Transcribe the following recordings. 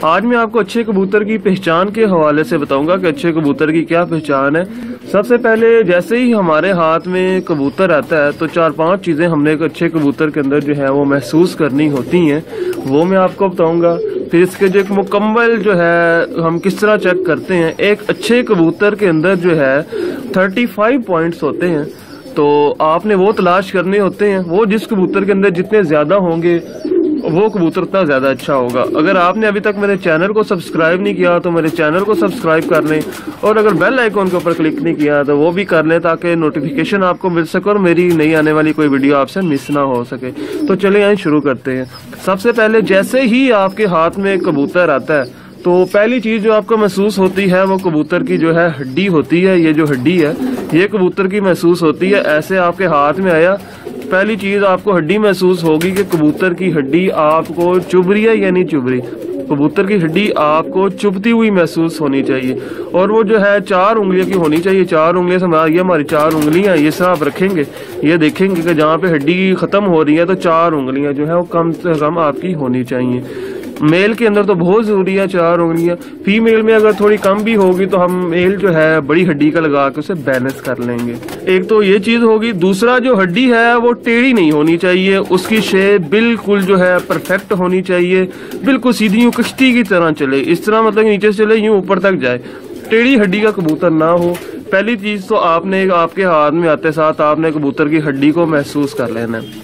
आज मैं आपको अच्छे कबूतर की पहचान के हवाले से बताऊंगा कि अच्छे कबूतर की क्या पहचान है। सबसे पहले जैसे ही हमारे हाथ में कबूतर आता है तो 4-5 चीज़ें हमने एक अच्छे कबूतर के अंदर जो है वो महसूस करनी होती हैं, वो मैं आपको बताऊंगा। फिर इसके जो एक मुकम्मल जो है हम किस तरह चेक करते हैं। एक अच्छे कबूतर के अंदर जो है 35 पॉइंट्स होते हैं, तो आपने वो तलाश करने होते हैं। वो जिस कबूतर के अंदर जितने ज़्यादा होंगे वो कबूतर उतना ज़्यादा अच्छा होगा। अगर आपने अभी तक मेरे चैनल को सब्सक्राइब नहीं किया तो मेरे चैनल को सब्सक्राइब कर लें, और अगर बेल आइकॉन के ऊपर क्लिक नहीं किया तो वो भी कर लें, ताकि नोटिफिकेशन आपको मिल सके और मेरी नई आने वाली कोई वीडियो आपसे मिस ना हो सके। तो चलिए यहाँ शुरू करते हैं। सबसे पहले जैसे ही आपके हाथ में कबूतर आता है तो पहली चीज़ जो आपको महसूस होती है वो कबूतर की जो है हड्डी होती है। ये जो हड्डी है ये कबूतर की महसूस होती है। ऐसे आपके हाथ में आया, पहली चीज़ आपको हड्डी महसूस होगी कि कबूतर की हड्डी आपको चुभ रही है या नहीं चुभ रही। कबूतर की हड्डी आपको चुभती हुई महसूस होनी चाहिए, और वो जो है 4 उंगलियों की होनी चाहिए। 4 उंगलियों से ये हमारी 4 उंगलियां, ये सब आप रखेंगे, ये देखेंगे कि जहाँ पे हड्डी ख़त्म हो रही है तो 4 उंगलियां जो है वो कम से कम आपकी होनी चाहिए। मेल के अंदर तो बहुत ज़रूरी है 4 उंगलियां। फीमेल में अगर थोड़ी कम भी होगी तो हम मेल जो है बड़ी हड्डी का लगा के उसे बैलेंस कर लेंगे। एक तो ये चीज़ होगी। दूसरा, जो हड्डी है वो टेढ़ी नहीं होनी चाहिए, उसकी शेप बिल्कुल जो है परफेक्ट होनी चाहिए, बिल्कुल सीधी यूँ कश्ती की तरह चले। इस तरह मतलब नीचे से चले यूँ ऊपर तक जाए, टेढ़ी हड्डी का कबूतर ना हो। पहली चीज़ तो आपने आपके हाथ में आते साथ आपने कबूतर की हड्डी को महसूस कर लेना है।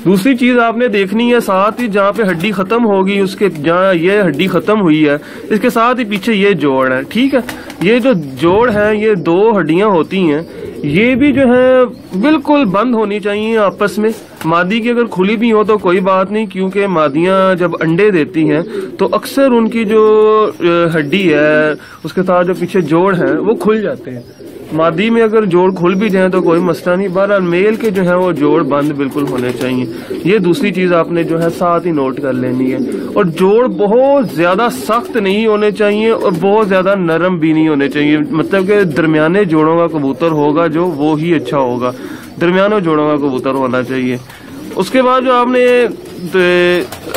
दूसरी चीज़ आपने देखनी है, साथ ही जहाँ पे हड्डी ख़त्म होगी उसके जहाँ ये हड्डी ख़त्म हुई है इसके साथ ही पीछे ये जोड़ है, ठीक है। ये जो जोड़ है, ये 2 हड्डियाँ होती हैं, ये भी जो है बिल्कुल बंद होनी चाहिए आपस में। मादी की अगर खुली भी हो तो कोई बात नहीं, क्योंकि मादियाँ जब अंडे देती हैं तो अक्सर उनकी जो हड्डी है उसके साथ जो पीछे जोड़ है वो खुल जाते हैं। मादी में अगर जोड़ खुल भी जाए तो कोई मसला नहीं, बहरहाल मेल के जो है वो जोड़ बंद बिल्कुल होने चाहिए। ये दूसरी चीज़ आपने जो है साथ ही नोट कर लेनी है। और जोड़ बहुत ज़्यादा सख्त नहीं होने चाहिए और बहुत ज़्यादा नरम भी नहीं होने चाहिए, मतलब कि दरमियाने जोड़ों का कबूतर होगा जो वो ही अच्छा होगा, दरमियाने जोड़ों का कबूतर होना चाहिए। उसके बाद जो आपने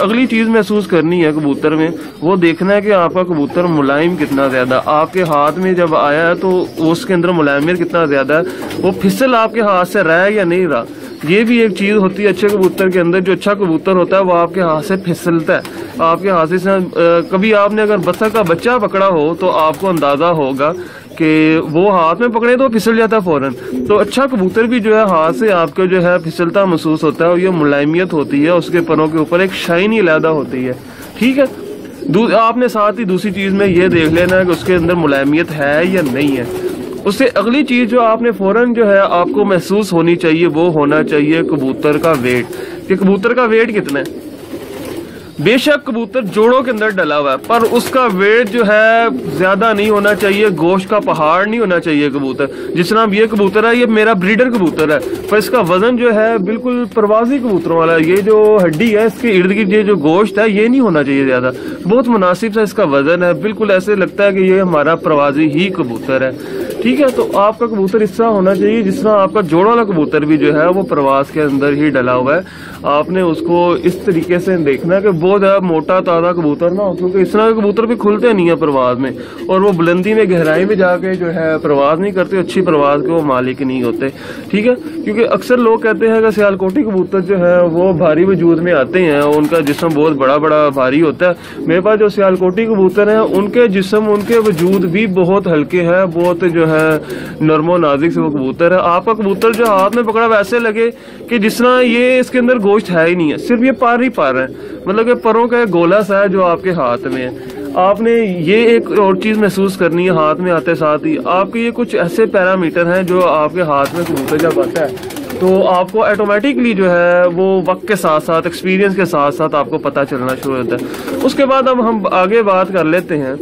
अगली चीज़ महसूस करनी है कबूतर में, वो देखना है कि आपका कबूतर मुलायम कितना ज़्यादा आपके हाथ में जब आया है तो उसके अंदर मुलायमियत कितना ज़्यादा है, वो फिसल आपके हाथ से रहा है या नहीं रहा। ये भी एक चीज़ होती है अच्छे कबूतर के अंदर। जो अच्छा कबूतर होता है वो आपके हाथ से फिसलता है, आपके हाथ से कभी आपने अगर बतख का बच्चा पकड़ा हो तो आपको अंदाज़ा होगा कि वो हाथ में पकड़े तो फिसल जाता है फ़ौरन। तो अच्छा कबूतर भी जो है हाथ से आपको जो है फिसलता महसूस होता है, और ये मुलायमियत होती है, उसके परों के ऊपर एक शाइनी अलहदा होती है, ठीक है। आपने साथ ही दूसरी चीज़ में ये देख लेना है कि उसके अंदर मुलायमियत है या नहीं है। उससे अगली चीज़ जो आपने फ़ौरन जो है आपको महसूस होनी चाहिए वो होना चाहिए कबूतर का वेट, कि कबूतर का वेट कितना है। बेशक कबूतर जोड़ों के अंदर डला हुआ है पर उसका वेट जो है ज़्यादा नहीं होना चाहिए, गोश्त का पहाड़ नहीं होना चाहिए कबूतर। जिस तरह ये कबूतर है, ये मेरा ब्रीडर कबूतर है, पर इसका वजन जो है बिल्कुल प्रवासी कबूतरों वाला है। ये जो हड्डी है इसके इर्द गिर्द ये जो गोश्त है ये नहीं होना चाहिए ज़्यादा, बहुत मुनासिब सा इसका वजन है, बिल्कुल ऐसे लगता है कि ये हमारा प्रवासी ही कबूतर है, ठीक है। तो आपका कबूतर इस तरह होना चाहिए जिस तरह आपका जोड़ वाला कबूतर भी जो है वो प्रवास के अंदर ही डला हुआ है। आपने उसको इस तरीके से देखना है कि बहुत ज़्यादा मोटा ताज़ा कबूतर ना हो, क्योंकि इस तरह के कबूतर भी खुलते नहीं है प्रवास में, और वो बुलंदी में गहराई में जाके जो है प्रवास नहीं करते, अच्छी प्रवास के वो मालिक नहीं होते, ठीक है। क्योंकि अक्सर लोग कहते हैं कि सियालकोटी कबूतर जो है वो भारी वजूद में आते हैं, उनका जिस्म बहुत बड़ा बड़ा भारी होता है। मेरे पास जो सियालकोटी कबूतर हैं उनके जिस्म, उनके वजूद भी बहुत हल्के हैं, बहुत जो है नरमो नाजुक से वो कबूतर है। आपका कबूतर जो हाथ में पकड़ा वैसे लगे कि जिस तरह ये इसके अंदर गोश्त है ही नहीं है, सिर्फ ये पार ही पार है, मतलब कि परों का एक गोला सा है जो आपके हाथ में है। आपने ये एक और चीज़ महसूस करनी है हाथ में आते साथ ही, आपके ये कुछ ऐसे पैरामीटर हैं जो आपके हाथ में कबूतर जब आता है तो आपको ऑटोमेटिकली जो है वो वक्त के साथ साथ, एक्सपीरियंस के साथ साथ आपको पता चलना शुरू होता है। उसके बाद अब हम आगे बात कर लेते हैं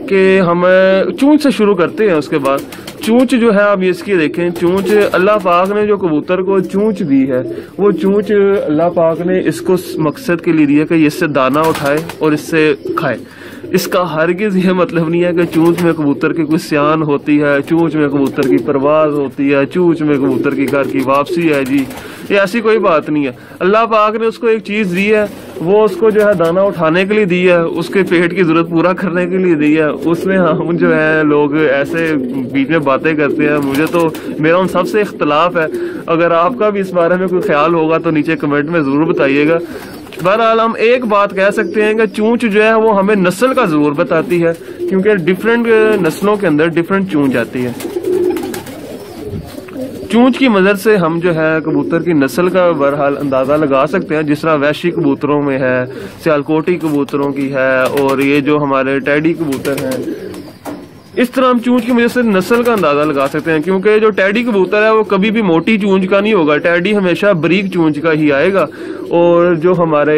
कि हम चूंच से शुरू करते हैं। उसके बाद चूंच जो है आप इसकी देखें, चूंच अल्लाह पाक ने जो कबूतर को चूंच दी है वो चूंच अल्लाह पाक ने इसको मकसद के लिए दी है कि इससे दाना उठाए और इससे खाए। इसका हरगिज़ ये मतलब नहीं है कि चूंच में कबूतर की कोई सियान होती है, चूंच में कबूतर की परवाज़ होती है, चूंच में कबूतर की घर की वापसी है जी, ये ऐसी कोई बात नहीं है। अल्लाह पाक ने उसको एक चीज़ दी है, वो उसको जो है दाना उठाने के लिए दी है, उसके पेट की ज़रूरत पूरा करने के लिए दी है। उसमें हम जो है लोग ऐसे बीच में बातें करते हैं, मुझे तो मेरा उन सबसे इख्तलाफ है। अगर आपका भी इस बारे में कोई ख्याल होगा तो नीचे कमेंट में ज़रूर बताइएगा। बहरहाल हम एक बात कह सकते हैं कि चूंच जो है वो हमें नस्ल का ज़रूर बताती है, क्योंकि डिफरेंट नस्लों के अंदर डिफरेंट चूंच आती है। चूंच की मदद से हम जो है कबूतर की नस्ल का बहरहाल अंदाज़ा लगा सकते हैं, जिस तरह वैशी कबूतरों में है, सियालकोटी कबूतरों की है, और ये जो हमारे टैडी कबूतर हैं, इस तरह हम चूंच की वजह से नस्ल का अंदाजा लगा सकते हैं। क्योंकि जो टैडी कबूतर है वो कभी भी मोटी चूंच का नहीं होगा, टैडी हमेशा बारीक चूंच का ही आएगा। और जो हमारे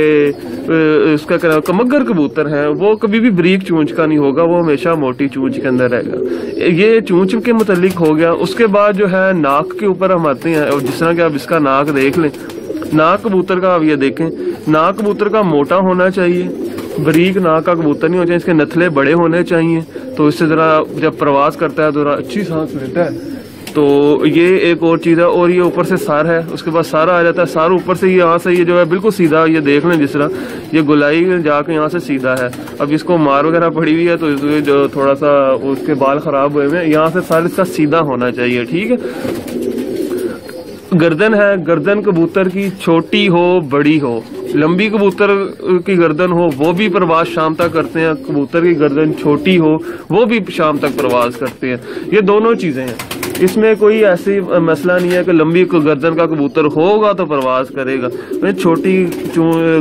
इसका कमगर कबूतर है वो कभी भी बारीक चूंच का नहीं होगा, वो हमेशा मोटी चूंच के अंदर रहेगा। ये चूंच के मुतालिक हो गया। उसके बाद जो है नाक के ऊपर हम आते हैं, और जिस तरह कि आप इसका नाक देख लें, नाक कबूतर का आप ये देखें, नाक कबूतर का मोटा होना चाहिए, बारीक नाक का कबूतर नहीं होना चाहिए, इसके नथले बड़े होने चाहिए, तो इससे ज़रा जब प्रवास करता है तो ज़रा अच्छी सांस लेता है। तो ये एक और चीज़ है। और ये ऊपर से सर है, उसके बाद सारा आ जाता है, सारा ऊपर से ये यहाँ से ये जो है बिल्कुल सीधा, ये देख लें जिस तरह ये गोलाई जाके यहाँ से सीधा है। अब इसको मार वगैरह पड़ी हुई है तो इसमें जो थोड़ा सा उसके बाल ख़राब हुए हैं, यहाँ से सारा इसका सीधा होना चाहिए, ठीक है। गर्दन है, गर्दन कबूतर की छोटी हो बड़ी हो, लंबी कबूतर की गर्दन हो वो भी प्रवास शाम तक करते हैं, कबूतर की गर्दन छोटी हो वो भी शाम तक प्रवास करते हैं। ये दोनों चीज़ें हैं, इसमें कोई ऐसी मसला नहीं है कि लंबी गर्दन का कबूतर होगा तो प्रवास करेगा। छोटी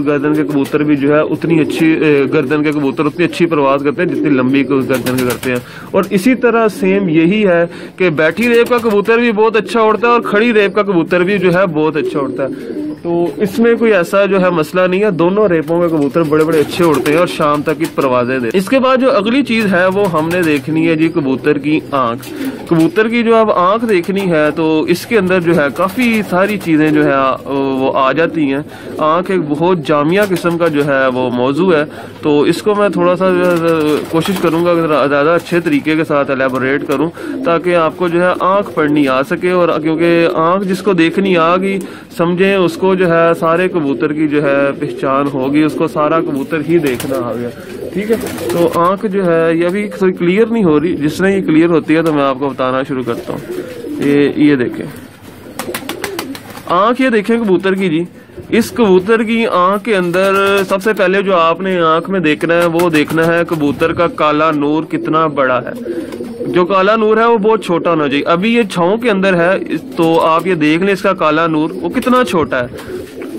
गर्दन के कबूतर भी जो है उतनी अच्छी गर्दन के कबूतर उतनी अच्छी प्रवास करते हैं जितनी लंबी गर्दन के करते हैं। और इसी तरह सेम यही है कि बैठी रेप का कबूतर भी बहुत अच्छा उड़ता है और खड़ी रेप का कबूतर भी जो है बहुत अच्छा उड़ता है। तो इसमें कोई ऐसा जो है मसला नहीं है, दोनों रेपों के कबूतर बड़े बड़े अच्छे उड़ते हैं और शाम तक की परवाजें दे। इसके बाद जो अगली चीज़ है वो हमने देखनी है जी कबूतर की आँख। कबूतर की जो अब आँख देखनी है तो इसके अंदर जो है काफ़ी सारी चीज़ें जो है वो आ जाती हैं। आँख एक बहुत जामिया किस्म का जो है वो मौजू है, तो इसको मैं थोड़ा सा कोशिश करूँगा ज़्यादा अच्छे तरीके के साथ एलेबोरेट करूँ ताकि आपको जो है आँख पढ़नी आ सके। और क्योंकि आँख जिसको देखनी आ गई समझें उसको जो है सारे कबूतर की जो है पहचान होगी, उसको सारा कबूतर ही देखना आ गया, ठीक है। तो आंख जो है ये अभी थोड़ी क्लियर नहीं हो रही, जिस तरह ये क्लियर होती है तो मैं आपको बताना शुरू करता हूँ। ये देखें आंख, ये देखें कबूतर की जी। इस कबूतर की आंख के अंदर सबसे पहले जो आपने आंख में देखना है वो देखना है कबूतर का काला नूर कितना बड़ा है। जो काला नूर है वो बहुत छोटा होना चाहिए। अभी ये छांव के अंदर है तो आप ये देख लें इसका काला नूर वो कितना छोटा है।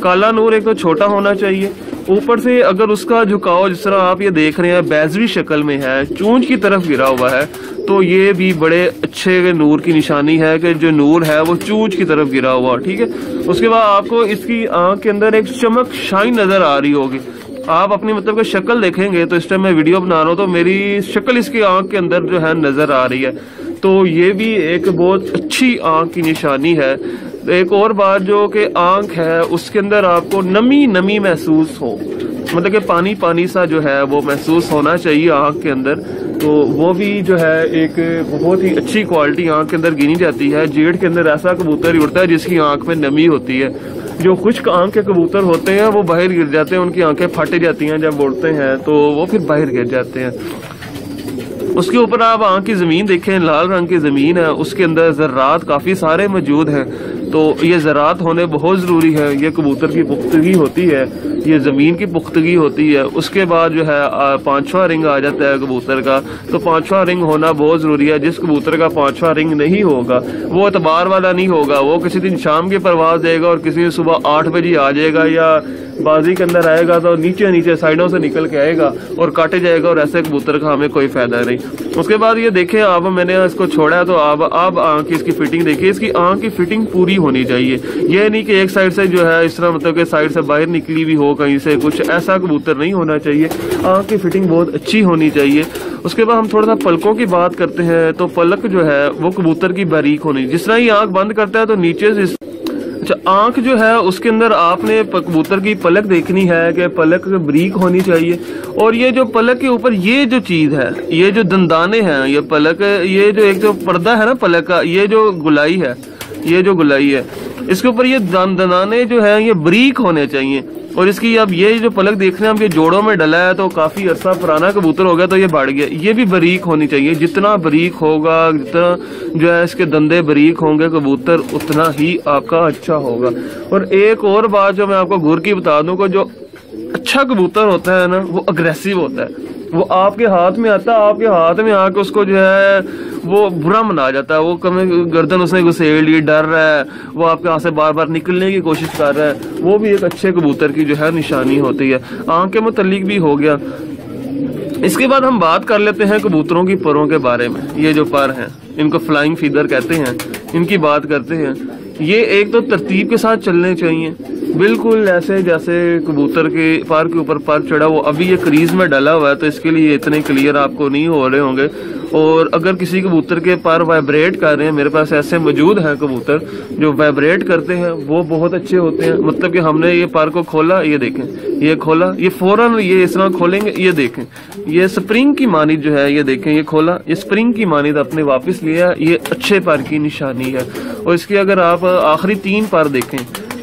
काला नूर एक तो छोटा होना चाहिए, ऊपर से अगर उसका झुकाव जिस तरह आप ये देख रहे हैं बैजवी शक्ल में है, चूंच की तरफ गिरा हुआ है, तो ये भी बड़े अच्छे नूर की निशानी है कि जो नूर है वो चूंच की तरफ गिरा हुआ, ठीक है। उसके बाद आपको इसकी आंख के अंदर एक चमक शाइन नजर आ रही होगी। आप अपनी मतलब कि शक्ल देखेंगे तो इस टाइम मैं वीडियो बना रहा हूँ तो मेरी शक्ल इसकी आंख के अंदर जो है नजर आ रही है, तो ये भी एक बहुत अच्छी आंख की निशानी है। एक और बात जो कि आंख है उसके अंदर आपको नमी नमी महसूस हो, मतलब कि पानी पानी सा जो है वो महसूस होना चाहिए आंख के अंदर, तो वो भी जो है एक बहुत ही अच्छी क्वालिटी आंख के अंदर गिनी जाती है। जेठ के अंदर ऐसा कबूतर ही उड़ता है जिसकी आंख में नमी होती है। जो खुश्क आंख के कबूतर होते हैं वो बाहर गिर जाते हैं, उनकी आंखें फट जाती हैं जब उड़ते हैं तो वो फिर बाहर गिर जाते हैं। उसके ऊपर आप आंख की ज़मीन देखें, लाल रंग की ज़मीन है, उसके अंदर ज़रात काफ़ी सारे मौजूद हैं, तो ये ज़रात होने बहुत ज़रूरी है। ये कबूतर की पुख्तगी होती है, ये ज़मीन की पुख्तगी होती है। उसके बाद जो है पांचवा रिंग आ जाता है कबूतर का, तो पांचवा रिंग होना बहुत ज़रूरी है। जिस कबूतर का पांचवा रिंग नहीं होगा वो एतबार वाला नहीं होगा, वो किसी दिन शाम की परवाज़ देगा और किसी दिन सुबह 8 बजे आ जाएगा या बाजी के अंदर आएगा तो नीचे नीचे साइडों से निकल के आएगा और काटे जाएगा, और ऐसे कबूतर का हमें कोई फायदा नहीं। उसके बाद ये देखें आप, मैंने इसको छोड़ा है तो आप आंख की इसकी फिटिंग देखिए, इसकी आंख की फिटिंग पूरी होनी चाहिए। ये नहीं कि एक साइड से जो है इस तरह मतलब कि साइड से बाहर निकली भी हो कहीं से, कुछ ऐसा कबूतर नहीं होना चाहिए। आंख की फिटिंग बहुत अच्छी होनी चाहिए। उसके बाद हम थोड़ा सा पलकों की बात करते हैं, तो पलक जो है वो कबूतर की बारीक होनी, जिस तरह ही आंख बंद करता है तो नीचे से अच्छा, आंख जो है उसके अंदर आपने कबूतर की पलक देखनी है कि पलक बारीक होनी चाहिए। और ये जो पलक के ऊपर ये जो चीज़ है, ये जो दंदाने हैं, ये पलक, ये जो एक जो पर्दा है ना पलक का, ये जो गुलाई है, ये जो गुलाई है, इसके ऊपर ये दंदाने जो है ये बारीक होने चाहिए। और इसकी अब ये जो पलक देख रहे हैं, अब ये जोड़ों में डला है तो काफ़ी अरसा पुराना कबूतर हो गया तो ये बढ़ गया। ये भी बारीक होनी चाहिए, जितना बारीक होगा, जितना जो है इसके दंदे बारीक होंगे कबूतर, उतना ही आपका अच्छा होगा। और एक और बात जो मैं आपको घूर की बता दूं, को जो अच्छा कबूतर होता है ना वो अग्रेसिव होता है। वो आपके हाथ में आता है, आपके हाथ में आके उसको जो है वो बुरा मना जाता है, वो कभी गर्दन उसने घुसेड़ ली, डर रहा है, वो आपके हाथ से बार बार निकलने की कोशिश कर रहा है। वो भी एक अच्छे कबूतर की जो है निशानी होती है। आंख के मुतल्लिक भी हो गया। इसके बाद हम बात कर लेते हैं कबूतरों की परों के बारे में। ये जो पर हैं इनको फ्लाइंग फीदर कहते हैं, इनकी बात करते हैं। ये एक तो तरतीब के साथ चलने चाहिए, बिल्कुल ऐसे जैसे कबूतर के पर के ऊपर पर चढ़ा। वो अभी ये क्रीज में डला हुआ है तो इसके लिए इतने क्लियर आपको नहीं हो रहे होंगे। और अगर किसी कबूतर के पर वाइब्रेट कर रहे हैं, मेरे पास ऐसे मौजूद हैं कबूतर जो वाइब्रेट करते हैं, वो बहुत अच्छे होते हैं। मतलब कि हमने ये पर को खोला, ये देखें, ये खोला, ये फौरन ये इस तरह खोलेंगे, ये देखें, ये स्प्रिंग की मानिद जो है, ये देखें, ये खोला, ये स्प्रिंग की मानिद अपने वापस लिया, ये अच्छे पर की निशानी है। और इसकी अगर आप आखिरी 3 पर देखें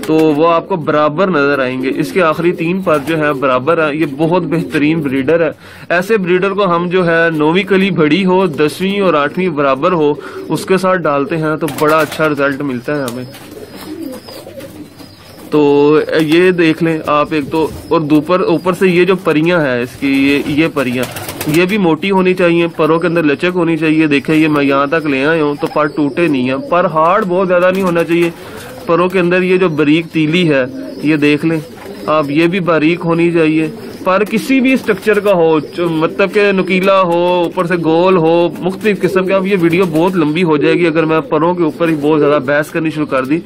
तो वो आपको बराबर नजर आएंगे। इसके आखिरी 3 पर जो है बराबर है। ये बहुत बेहतरीन ब्रीडर है। ऐसे ब्रीडर को हम जो है 9वीं कली बड़ी हो, 10वीं और 8वीं बराबर हो, उसके साथ डालते हैं तो बड़ा अच्छा रिजल्ट मिलता है हमें। तो ये देख लें आप एक तो। और ऊपर से ये जो परियां हैं इसकी, ये परियां, ये भी मोटी होनी चाहिए, परों के अंदर लचक होनी चाहिए। देखें ये मैं यहाँ तक ले आया हूँ तो पर टूटे नहीं है। पर हार्ड बहुत ज्यादा नहीं होना चाहिए। परों के अंदर ये जो बारीक तीली है, ये देख लें आप, ये भी बारीक होनी चाहिए। पर किसी भी स्ट्रक्चर का हो, मतलब के नुकीला हो, ऊपर से गोल हो, मुख्तलिफ किस्म के। अब ये वीडियो बहुत लंबी हो जाएगी अगर मैं परों के ऊपर ही बहुत ज्यादा बहस करनी शुरू कर दी।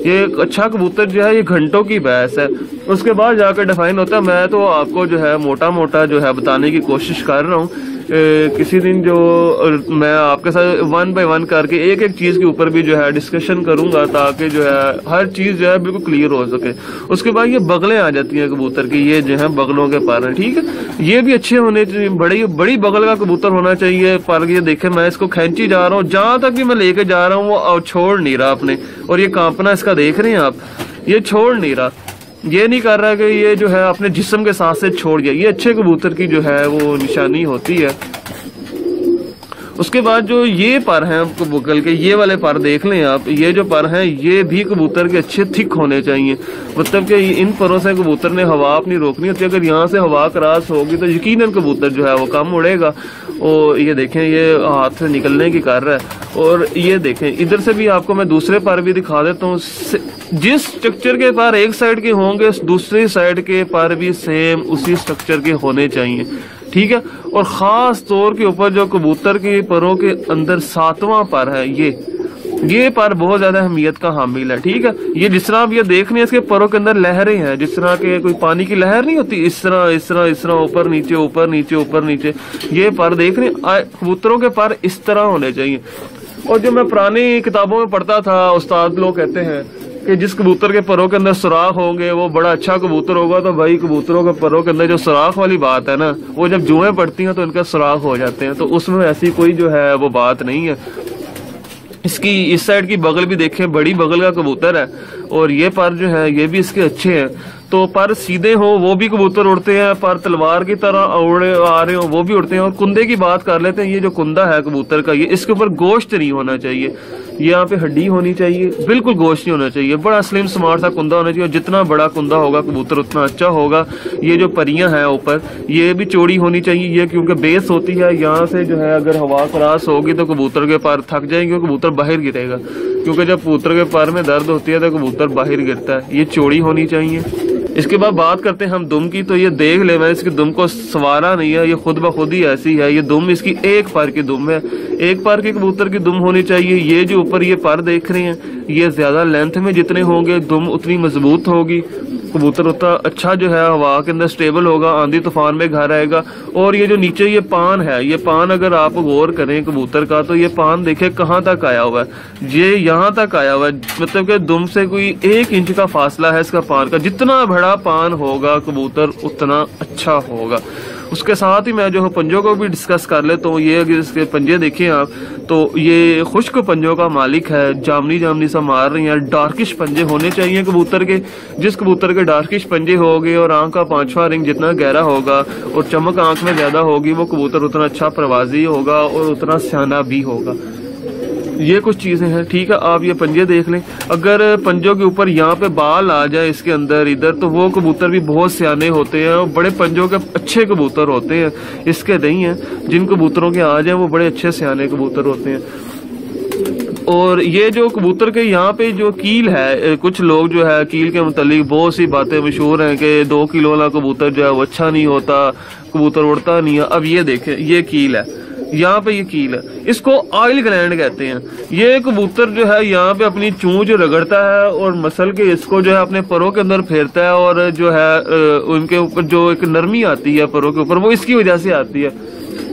ये अच्छा कबूतर जो है ये घंटों की बहस है, उसके बाद जाकर डिफाइन होता है। मैं तो आपको जो है मोटा मोटा जो है बताने की कोशिश कर रहा हूँ। किसी दिन जो मैं आपके साथ 1 बाय 1 करके एक एक चीज के ऊपर भी जो है डिस्कशन करूंगा, ताकि जो है हर चीज जो है बिल्कुल क्लियर हो सके। उसके बाद ये बगलें आ जाती हैं कबूतर की, ये जो है बगलों के पर हैं, ठीक है। ये भी अच्छे होने चाहिए, बड़ी बगल का कबूतर होना चाहिए। पर ये देखे मैं इसको खींची जा रहा हूँ, जहां तक भी मैं लेके जा रहा हूँ वो छोड़ नहीं रहा अपने। और ये कांपना इसका देख रहे हैं आप, ये छोड़ नहीं रहा, ये नहीं कर रहा कि ये जो है अपने जिस्म के साथ से छोड़ गया। ये अच्छे कबूतर की जो है वो निशानी होती है। उसके बाद जो ये पर हैं बगल के, ये वाले पर देख लें आप, ये जो पर हैं ये भी कबूतर के अच्छे थिक होने चाहिए। मतलब कि इन परों से कबूतर ने हवा अपनी रोकनी होती है। अगर यहाँ से हवा क्रॉस होगी तो यकीनन कबूतर जो है वो कम उड़ेगा। और ये देखें ये हाथ से निकलने की कर रहा है। और ये देखें इधर से भी आपको मैं दूसरे पर भी दिखा देता हूँ। जिस स्ट्रक्चर के पर एक साइड के होंगे, दूसरी साइड के पर भी सेम उसी स्ट्रक्चर के होने चाहिए, ठीक है। और खास तौर के ऊपर जो कबूतर के परों के अंदर 7वां पर है, ये पर बहुत ज्यादा अहमियत का हामिल है, ठीक है। ये जिस तरह आप ये देख रहे हैं इसके परों के अंदर लहरें हैं, जिस तरह के कोई पानी की लहर नहीं होती, इस तरह ऊपर नीचे ऊपर नीचे ऊपर नीचे। ये पर देख रहे हैं, कबूतरों के पर इस तरह होने चाहिए। और जो मैं पुरानी किताबों में पढ़ता था, उस्ताद लोग कहते हैं कि जिस कबूतर के परों के अंदर सुराख होंगे वो बड़ा अच्छा कबूतर होगा। तो भाई कबूतरों के परों के अंदर जो सुराख वाली बात है ना, वो जब जुएं पड़ती हैं तो इनका सुराख हो जाते हैं। तो उसमें ऐसी कोई जो है वो बात नहीं है। इसकी इस साइड की बगल भी देखें, बड़ी बगल का कबूतर है। और ये पर जो है ये भी इसके अच्छे हैं। तो पर सीधे हो वो भी कबूतर उड़ते हैं, पर तलवार की तरह उड़े आ रहे हो वो भी उड़ते हैं। और कुंदे की बात कर लेते हैं। ये जो कुंदा है कबूतर का, ये इसके ऊपर गोश्त नहीं होना चाहिए, ये यहाँ पे हड्डी होनी चाहिए, बिल्कुल गोश्त नहीं होना चाहिए। बड़ा स्लिम स्मार्ट सा कुंदा होना चाहिए। जितना बड़ा कुंदा होगा कबूतर उतना अच्छा होगा। ये जो परियां हैं ऊपर, ये भी चौड़ी होनी चाहिए। ये क्योंकि बेस होती है, यहाँ से जो है अगर हवा क्रॉस होगी तो कबूतर के पर थक जाएंगे, कबूतर बाहर गिरेगा। क्योंकि जब कबूतर के पर में दर्द होती है तो कबूतर बाहर गिरता है। ये चौड़ी होनी चाहिए। इसके बाद बात करते हैं हम दुम की। तो ये देख ले, मैं इसकी दुम को सवारा नहीं है, ये खुद ब खुद ही ऐसी है। ये दुम इसकी एक पर की दुम है, एक पर के कबूतर की दुम होनी चाहिए। ये जो ऊपर ये पर देख रहे हैं, ये ज्यादा लेंथ में जितने होंगे दुम उतनी मजबूत होगी। कबूतर उतना अच्छा जो है हवा के अंदर स्टेबल होगा, आंधी तूफान में घर आएगा। और ये जो नीचे ये पान है, ये पान अगर आप गौर करें कबूतर का, तो ये पान देखे कहाँ तक आया हुआ है, ये यहाँ तक आया हुआ है, मतलब कि दुम से कोई 1 इंच का फासला है इसका पान का। जितना बड़ा पान होगा कबूतर उतना अच्छा होगा। उसके साथ ही मैं जो है पंजों को भी डिस्कस कर ले, तो ये अगर इसके पंजे देखें आप, तो ये खुश्क पंजों का मालिक है, जामनी जामनी सा मार रही है। डार्किश पंजे होने चाहिए कबूतर के। जिस कबूतर के डार्किश पंजे होंगे और आंख का 5वां रिंग जितना गहरा होगा और चमक आंख में ज्यादा होगी, वो कबूतर उतना अच्छा प्रवाजी होगा और उतना सियाना भी होगा। ये कुछ चीजें हैं, ठीक है। आप ये पंजे देख लें, अगर पंजों के ऊपर यहाँ पे बाल आ जाए इसके अंदर इधर, तो वो कबूतर भी बहुत सियाने होते हैं और बड़े पंजों के अच्छे कबूतर होते हैं। इसके नहीं है, जिन कबूतरों के आ जाए वो बड़े अच्छे सियाने कबूतर होते हैं। और ये जो कबूतर के यहाँ पे जो कील है, कुछ लोग जो है कील के मुतालिक बहुत सी बातें मशहूर हैं कि 2 किलो वाला कबूतर जो है वो अच्छा नहीं होता, कबूतर उड़ता नहीं है। अब ये देखें, ये कील है, यहाँ पे ये कील है, इसको ऑयल ग्लैंड कहते हैं। ये कबूतर जो है यहाँ पे अपनी चूंच रगड़ता है और मसल के इसको जो है अपने परों के अंदर फेरता है, और जो है उनके ऊपर जो एक नरमी आती है परों के ऊपर, वो इसकी वजह से आती है।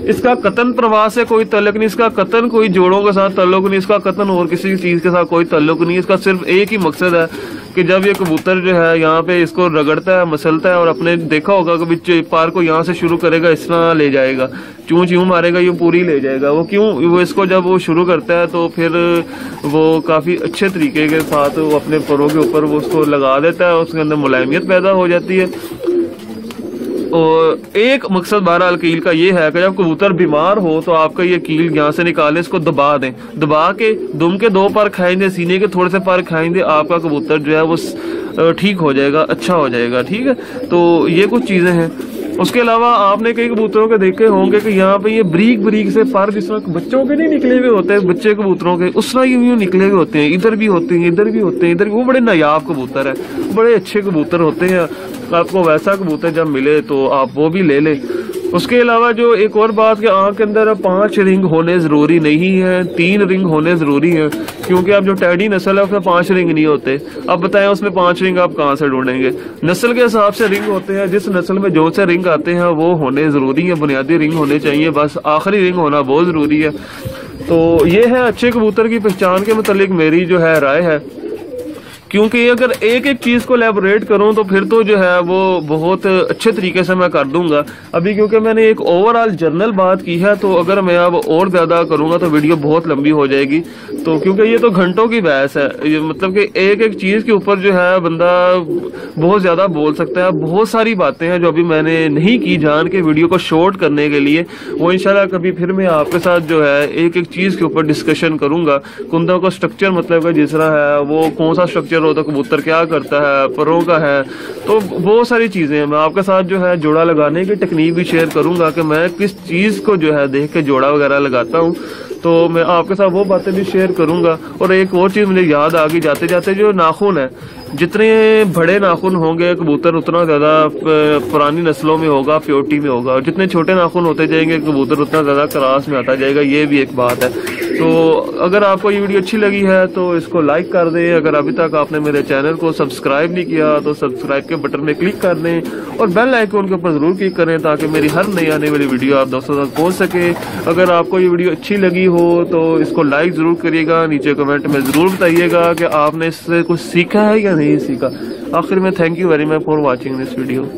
इसका कतन प्रवाह से कोई तल्लुक नहीं, इसका कतन कोई जोड़ों के साथ तल्लुक नहीं, इसका कतन और किसी चीज के साथ कोई तल्लुक नहीं। इसका सिर्फ एक ही मकसद है कि जब ये कबूतर जो है यहाँ पे इसको रगड़ता है, मसलता है, और अपने देखा होगा कभी पार को यहाँ से शुरू करेगा, इस तरह ले जाएगा, चूं यूं मारेगा, ये पूरी ले जाएगा। वो क्यों, वो इसको जब वो शुरू करता है तो फिर वो काफी अच्छे तरीके के साथ वो अपने परों के ऊपर वो उसको लगा देता है, उसके अंदर मुलायमियत पैदा हो जाती है। और एक मकसद बहरहाल कील का ये है कि जब कबूतर बीमार हो तो आपका ये कील यहाँ से निकालें, इसको दबा दें, दबा के दुम के 2 पर खाएंगे, सीने के थोड़े से पर खाएंगे, आपका कबूतर जो है वो ठीक हो जाएगा, अच्छा हो जाएगा, ठीक है। तो ये कुछ चीजें हैं। उसके अलावा आपने कई कबूतरों के देखे होंगे कि यहाँ पे ये बरीक बरीक से पर, जिस तरह बच्चों के नहीं निकले हुए होते हैं, बच्चे कबूतरों के उस तरह यूं निकले हुए होते हैं, इधर भी होते हैं, इधर भी होते हैं, इधर भी। वो बड़े नायाब कबूतर है, बड़े अच्छे कबूतर होते हैं। आपको वैसा कबूतर जब मिले तो आप वो भी ले लें। उसके अलावा जो एक और बात कि आंख के अंदर 5 रिंग होने जरूरी नहीं है, 3 रिंग होने जरूरी है, क्योंकि अब जो टैडी नस्ल है उसमें 5 रिंग नहीं होते। अब बताएं उसमें 5 रिंग आप कहाँ से ढूंढेंगे? नस्ल के हिसाब से रिंग होते हैं, जिस नस्ल में जो से रिंग आते हैं वो होने जरूरी है, बुनियादी रिंग होने चाहिए, बस आखिरी रिंग होना बहुत जरूरी है। तो ये है अच्छे कबूतर की पहचान के मुतालिक मेरी जो है राय है। क्योंकि अगर एक एक चीज को एलैबोरेट करूं तो फिर तो जो है वो बहुत अच्छे तरीके से मैं कर दूंगा। अभी क्योंकि मैंने एक ओवरऑल जनरल बात की है, तो अगर मैं अब और ज्यादा करूंगा तो वीडियो बहुत लंबी हो जाएगी। तो क्योंकि ये तो घंटों की बहस है, ये मतलब कि एक एक चीज के ऊपर जो है बंदा बहुत ज्यादा बोल सकता है। बहुत सारी बातें हैं जो अभी मैंने नहीं की जान के वीडियो को शॉर्ट करने के लिए, वो इंशाल्लाह कभी फिर मैं आपके साथ जो है एक एक चीज के ऊपर डिस्कशन करूंगा। कुंदों का स्ट्रक्चर मतलब जिस तरह है, वो कौन सा स्ट्रक्चर होता है, कबूतर क्या करता है, परों का है, तो बहुत सारी चीजें हैं। मैं आपके साथ जो है जोड़ा लगाने की टेक्निक भी शेयर करूंगा कि मैं किस चीज को जो है देख के जोड़ा वगैरह लगाता हूँ, तो मैं आपके साथ वो बातें भी शेयर करूंगा। और एक और चीज मुझे याद आ गई जाते जाते, जो नाखून है, जितने बड़े नाखून होंगे कबूतर उतना ज्यादा पुरानी नस्लों में होगा, प्योरिटी में होगा, और जितने छोटे नाखून होते जाएंगे कबूतर उतना ज्यादा क्रास में आता जाएगा। ये भी एक बात है। तो अगर आपको ये वीडियो अच्छी लगी है तो इसको लाइक कर दें। अगर अभी तक आपने मेरे चैनल को सब्सक्राइब नहीं किया तो सब्सक्राइब के बटन में क्लिक कर दें और बेल आइकन के ऊपर जरूर क्लिक करें, ताकि मेरी हर नई आने वाली वीडियो आप दोस्तों तक पहुंच सके। अगर आपको ये वीडियो अच्छी लगी हो तो इसको लाइक जरूर करिएगा, नीचे कमेंट में जरूर बताइएगा कि आपने इससे कुछ सीखा है या नहीं सीखा। आखिर में thank you very much for watching this video.